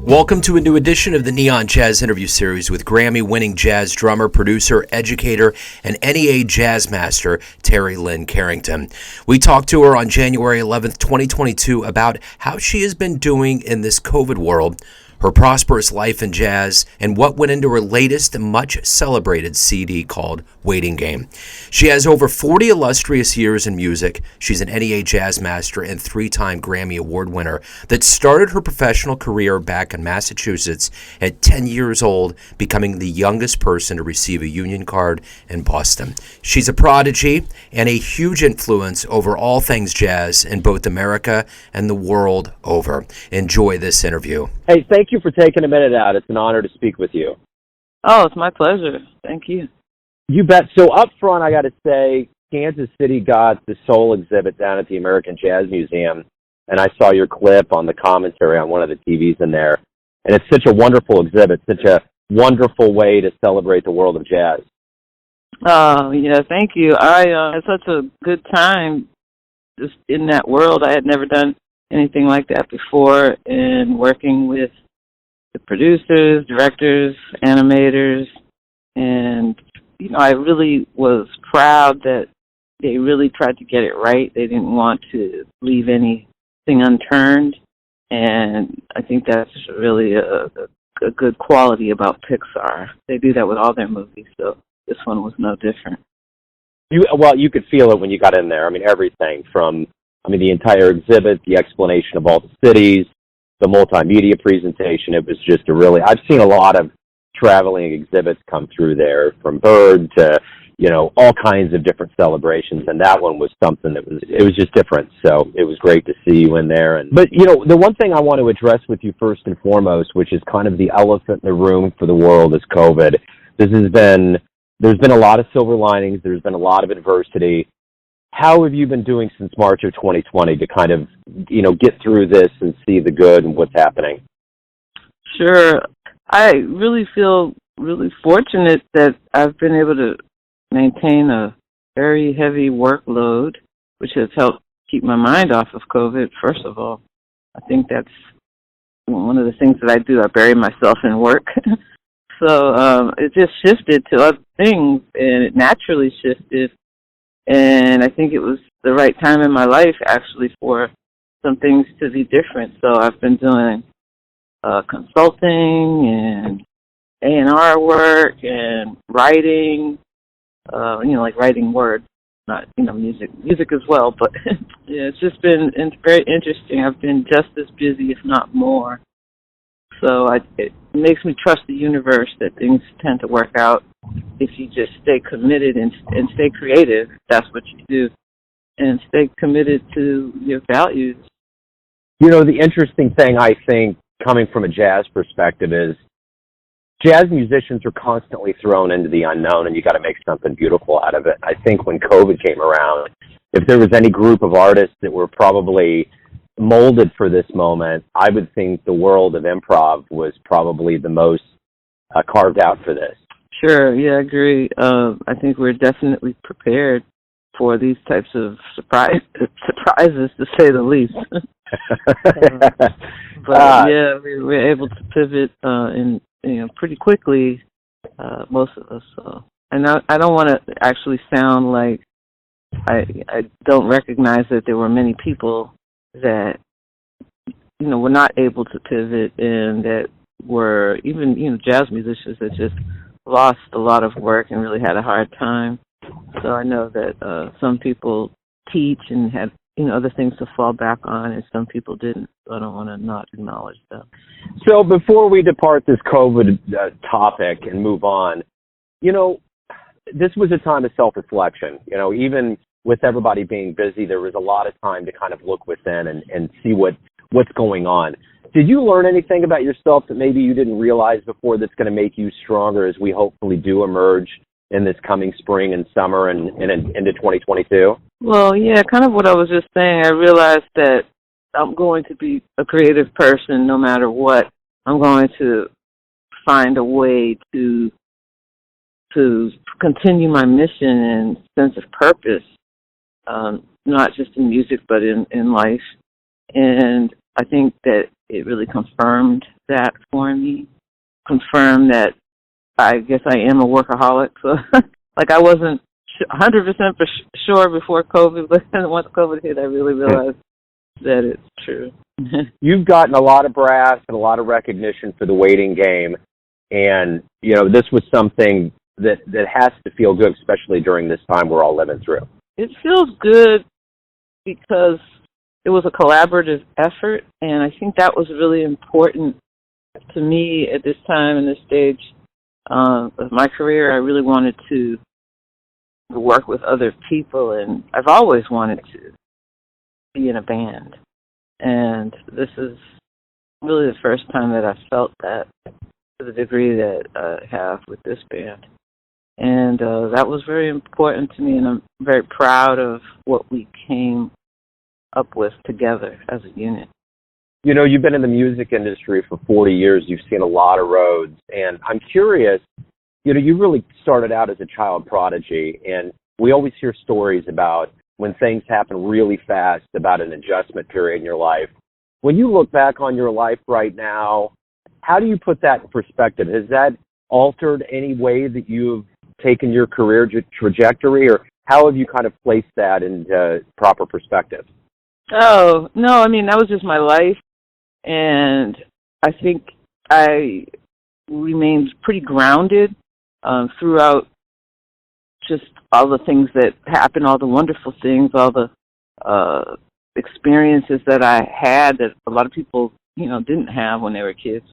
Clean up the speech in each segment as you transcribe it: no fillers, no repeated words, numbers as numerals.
Welcome to a new edition of the NEA Jazz interview series with Grammy Winning Jazz Drummer, producer, educator, and NEA Jazz Master, Terri Lyne Carrington. We talked to her on January 11th, 2022 about how she has been doing in this COVID world, her prosperous life in jazz, and what went into her latest and much celebrated CD called Waiting Game. She has over 40 illustrious years in music. She's an NEA Jazz Master and 3-time Grammy Award winner that started her professional career back in Massachusetts at 10 years old, becoming the youngest person to receive a union card in Boston. She's a prodigy and a huge influence over all things jazz in both America and the world over. Enjoy this interview. Hey, thank you for taking a minute out. It's an honor to speak with you. Oh, it's my pleasure. Thank you. You bet. So up front, I got to say, Kansas City got the Soul exhibit down at the American Jazz Museum, and I saw your clip on the commentary on one of the TVs in there. And it's such a wonderful exhibit, such a wonderful way to celebrate the world of jazz. Oh, yeah, thank you. I had such a good time just in that world. I had never done anything like that before, and working with the producers, directors, animators, and, you know, I really was proud that they really tried to get it right. They didn't want to leave anything unturned, and I think that's really a good quality about Pixar. They do that with all their movies, so this one was no different. You could feel it when you got in there. I mean, everything from, the entire exhibit, the explanation of all the cities, the multimedia presentation. It was just I've seen a lot of traveling exhibits come through there, from Bird to, all kinds of different celebrations. And that one was something it was just different. So it was great to see you in there. But, the one thing I want to address with you first and foremost, which is kind of the elephant in the room for the world, is COVID. There's been a lot of silver linings. There's been a lot of adversity. How have you been doing since March of 2020 to kind of, get through this and see the good and what's happening? Sure. I really feel really fortunate that I've been able to maintain a very heavy workload, which has helped keep my mind off of COVID, first of all. I think that's one of the things that I do. I bury myself in work. So it just shifted to other things, and it naturally shifted. And I think it was the right time in my life, actually, for some things to be different. So I've been doing consulting and A&R work and writing, like writing words, not, music as well. But yeah, it's just been very interesting. I've been just as busy, if not more. So it makes me trust the universe that things tend to work out if you just stay committed and stay creative. That's what you do, and stay committed to your values. The interesting thing, I think, coming from a jazz perspective, is jazz musicians are constantly thrown into the unknown, and you got to make something beautiful out of it. I think when COVID came around, if there was any group of artists that were probably molded for this moment, I would think the world of improv was probably the most carved out for this. Sure, yeah, I agree. I think we're definitely prepared for these types of surprises, to say the least. Yeah, we were able to pivot pretty quickly, most of us. So, and I don't want to actually sound like I don't recognize that there were many people that, were not able to pivot, and that were even, jazz musicians that just lost a lot of work and really had a hard time. So I know that some people teach and had, other things to fall back on, and some people didn't. So I don't want to not acknowledge them. So before we depart this COVID topic and move on, this was a time of self-reflection. Even with everybody being busy, there was a lot of time to kind of look within and see what's going on. Did you learn anything about yourself that maybe you didn't realize before that's going to make you stronger as we hopefully do emerge in this coming spring and summer and into 2022? Well, yeah, kind of what I was just saying. I realized that I'm going to be a creative person no matter what. I'm going to find a way to continue my mission and sense of purpose, not just in music but in life. And I think that it really confirmed that for me, confirmed that I guess I am a workaholic. So, like, I wasn't 100% for sure before COVID, but once COVID hit, I really realized that it's true. You've gotten a lot of brass and a lot of recognition for the waiting game, and this was something that has to feel good, especially during this time we're all living through. It feels good because it was a collaborative effort, and I think that was really important to me at this time and this stage of my career. I really wanted to work with other people, and I've always wanted to be in a band. And this is really the first time that I felt that to the degree that I have with this band. And that was very important to me, and I'm very proud of what we came up with together as a unit. You've been in the music industry for 40 years. You've seen a lot of roads. And I'm curious, you really started out as a child prodigy. And we always hear stories about when things happen really fast, about an adjustment period in your life. When you look back on your life right now, how do you put that in perspective? Has that altered any way that you've taken your career trajectory, or how have you kind of placed that into proper perspective? Oh, no, I mean, that was just my life. And I think I remained pretty grounded throughout just all the things that happened, all the wonderful things, all the experiences that I had that a lot of people, didn't have when they were kids.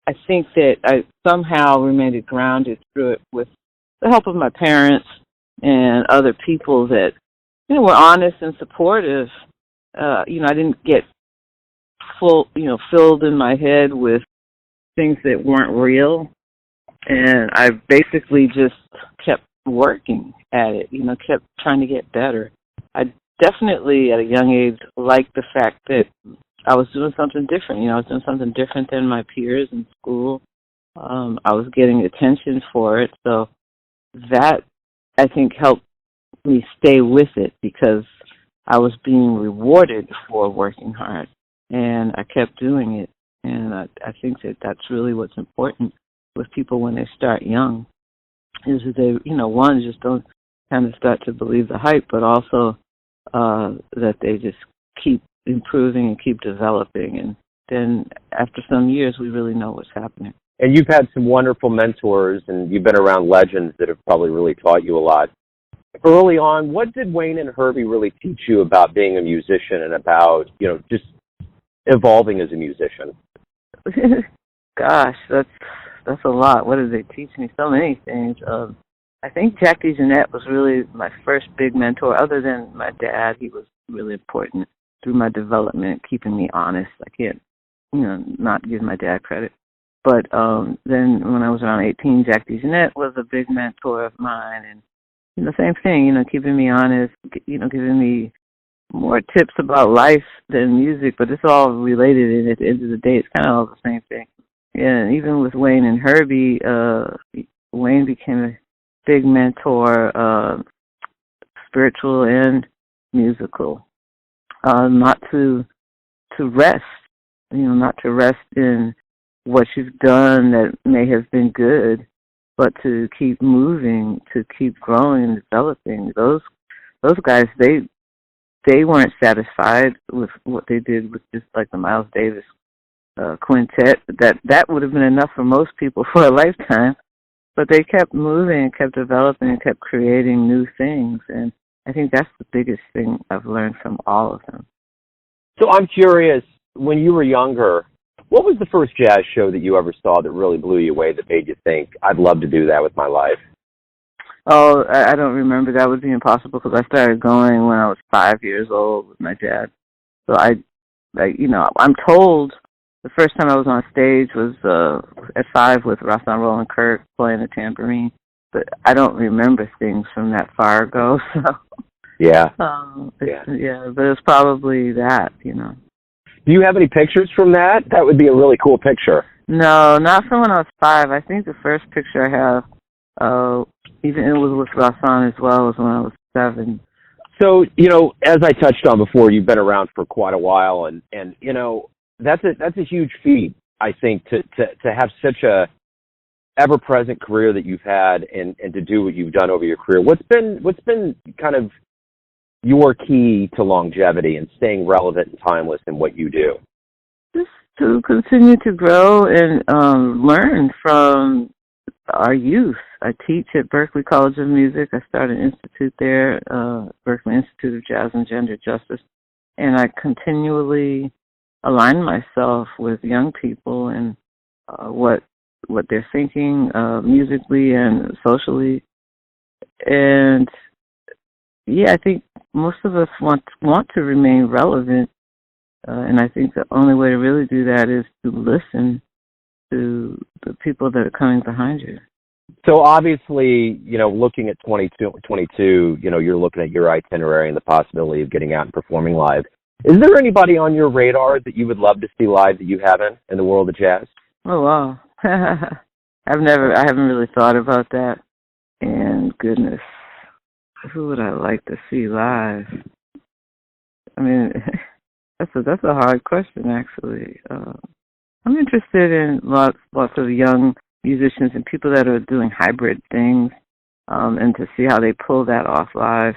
I think that I somehow remained grounded through it with the help of my parents and other people that, were honest and supportive. I didn't get filled in my head with things that weren't real. And I basically just kept working at it, kept trying to get better. I definitely, at a young age, liked the fact that I was doing something different. I was doing something different than my peers in school. I was getting attention for it. So that, I think, helped me stay with it because I was being rewarded for working hard. And I kept doing it. And I think that that's really what's important with people when they start young, is that they, one, just don't kind of start to believe the hype, but also that they just keep improving and keep developing. And then after some years, we really know what's happening. And you've had some wonderful mentors, and you've been around legends that have probably really taught you a lot. Early on, what did Wayne and Herbie really teach you about being a musician and about, just evolving as a musician? Gosh, that's a lot. What did they teach me? So many things. I think Jack DeJohnette was really my first big mentor. Other than my dad, he was really important through my development, keeping me honest. I can't, not give my dad credit. But then when I was around 18, Jack DeJohnette was a big mentor of mine. And, same thing, keeping me honest, giving me more tips about life than music, but it's all related, and at the end of the day, it's kind of all the same thing. Yeah, and even with Wayne and Herbie, Wayne became a big mentor, spiritual and musical. Not to rest, not to rest in what you've done that may have been good, but to keep moving, to keep growing and developing. Those guys, they weren't satisfied with what they did with just like the Miles Davis quintet. That would have been enough for most people for a lifetime. But they kept moving and kept developing and kept creating new things. And I think that's the biggest thing I've learned from all of them. So I'm curious, when you were younger, what was the first jazz show that you ever saw that really blew you away, that made you think, I'd love to do that with my life? Oh, I don't remember. That would be impossible because I started going when I was 5 years old with my dad. So I'm told the first time I was on stage was at 5 with Rahsaan Roland Kirk playing the tambourine. But I don't remember things from that far ago. So yeah. Yeah, but it was probably that, Do you have any pictures from that? That would be a really cool picture. No, not from when I was 5. I think the first picture I have, even it was with Rahsaan as well, was when I was 7. So, as I touched on before, you've been around for quite a while, and that's a huge feat I think to have such a ever-present career that you've had, and to do what you've done over your career, what's been kind of your key to longevity and staying relevant and timeless in what you do? Just to continue to grow and learn from our youth. I teach at Berklee College of Music. I started an institute there, Berklee Institute of Jazz and Gender Justice, and I continually align myself with young people and what they're thinking musically and socially. And yeah, I think most of us want to remain relevant, and I think the only way to really do that is to listen to the people that are coming behind you. So obviously, looking at 2022, you're looking at your itinerary and the possibility of getting out and performing live. Is there anybody on your radar that you would love to see live that you haven't in the world of jazz? Oh, wow. I haven't really thought about that. And goodness, who would I like to see live? I mean, that's a hard question, actually. I'm interested in lots of young musicians and people that are doing hybrid things, and to see how they pull that off live.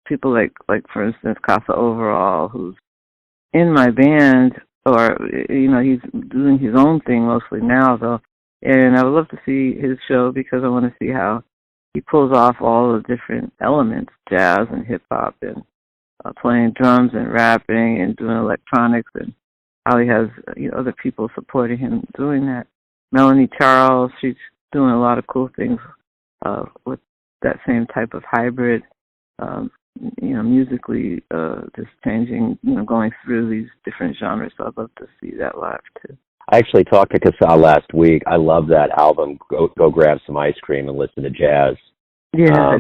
People like for instance, Casa Overall, who's in my band, or he's doing his own thing mostly now, though. And I would love to see his show because I want to see how he pulls off all the different elements, jazz and hip hop, and playing drums and rapping and doing electronics, and how he has other people supporting him doing that. Melanie Charles, she's doing a lot of cool things with that same type of hybrid, musically, just changing, going through these different genres. So I'd love to see that live too. I actually talked to Kasa last week. I love that album, Go Grab Some Ice Cream and Listen to Jazz. Yeah.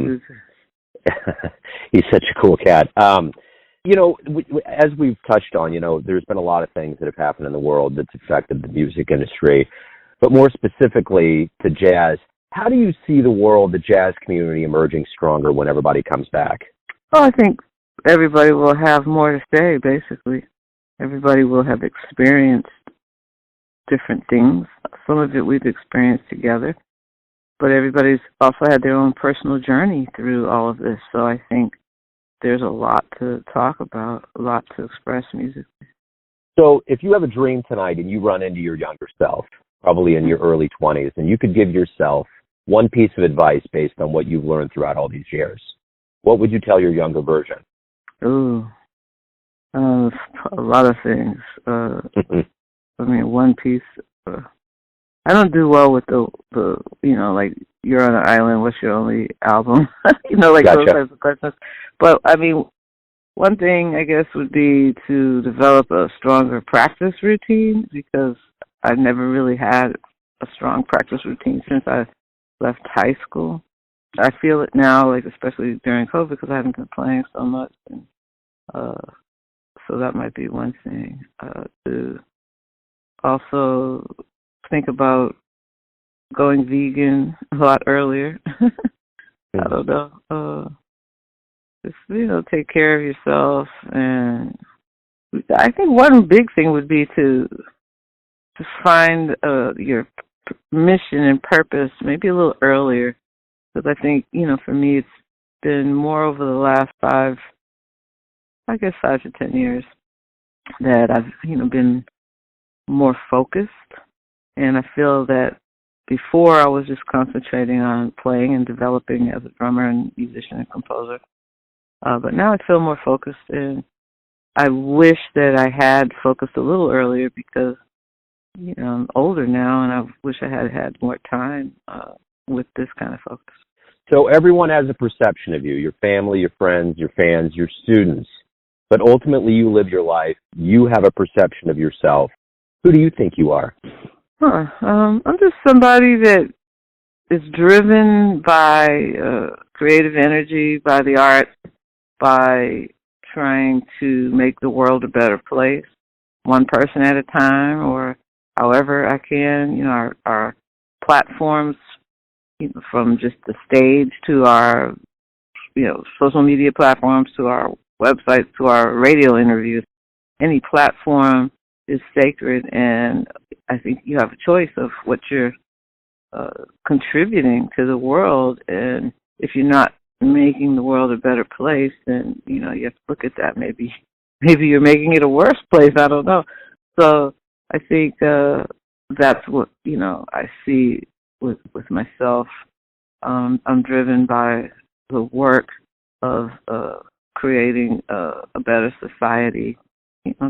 He's such a cool cat. As we've touched on, there's been a lot of things that have happened in the world that's affected the music industry. But more specifically to jazz, how do you see the jazz community emerging stronger when everybody comes back? Well, I think everybody will have more to say, basically. Everybody will have experienced different things. Some of it we've experienced together, but everybody's also had their own personal journey through all of this. So I think there's a lot to talk about, a lot to express musically. So if you have a dream tonight and you run into your younger self, probably in your early 20s, and you could give yourself one piece of advice based on what you've learned throughout all these years, what would you tell your younger version? Ooh, a lot of things. I mean, one piece. I don't do well with the like, you're on an island, what's your only album? Like Gotcha. Those types of questions. But I mean, one thing I guess would be to develop a stronger practice routine, because I've never really had a strong practice routine since I left high school. I feel it now, like especially during COVID, because I haven't been playing so much. And, so that might be one thing. To also think about going vegan a lot earlier. I don't know. Just, take care of yourself. And I think one big thing would be to find your mission and purpose maybe a little earlier. Because I think, for me, it's been more over the last 5 to 10 years that I've, been more focused. And I feel that before I was just concentrating on playing and developing as a drummer and musician and composer. But now I feel more focused, and I wish that I had focused a little earlier because, I'm older now, and I wish I had had more time with this kind of focus. So everyone has a perception of you, your family, your friends, your fans, your students. But ultimately, you live your life. You have a perception of yourself. Who do you think you are? I'm just somebody that is driven by creative energy, by the arts, by trying to make the world a better place, one person at a time, or however I can. Our platforms, from just the stage to our, social media platforms, to our websites, to our radio interviews, any platform is sacred, and I think you have a choice of what you're contributing to the world. And if you're not making the world a better place, then you have to look at that. Maybe you're making it a worse place. I don't know. So I think that's what I see with myself. I'm driven by the work of creating a better society.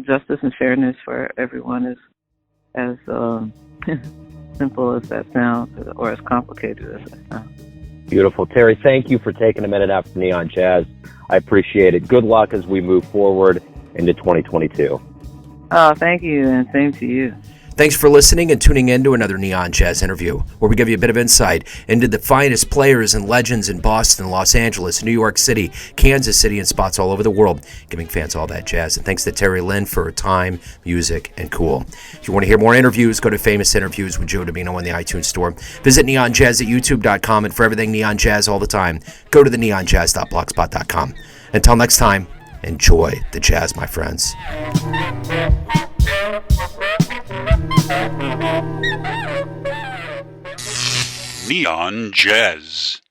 Justice and fairness for everyone is as simple as that sounds, or as complicated as that sounds. Beautiful. Terri, thank you for taking a minute out for Neon Jazz. I appreciate it. Good luck as we move forward into 2022. Oh, thank you, and same to you. Thanks for listening and tuning in to another Neon Jazz interview, where we give you a bit of insight into the finest players and legends in Boston, Los Angeles, New York City, Kansas City, and spots all over the world, giving fans all that jazz. And thanks to Terri Lyne for her time, music, and cool. If you want to hear more interviews, go to Famous Interviews with Joe Dabino on the iTunes Store. Visit neonjazz at youtube.com, and for everything Neon Jazz all the time, go to the neonjazz.blogspot.com. Until next time, enjoy the jazz, my friends. Neon Jazz.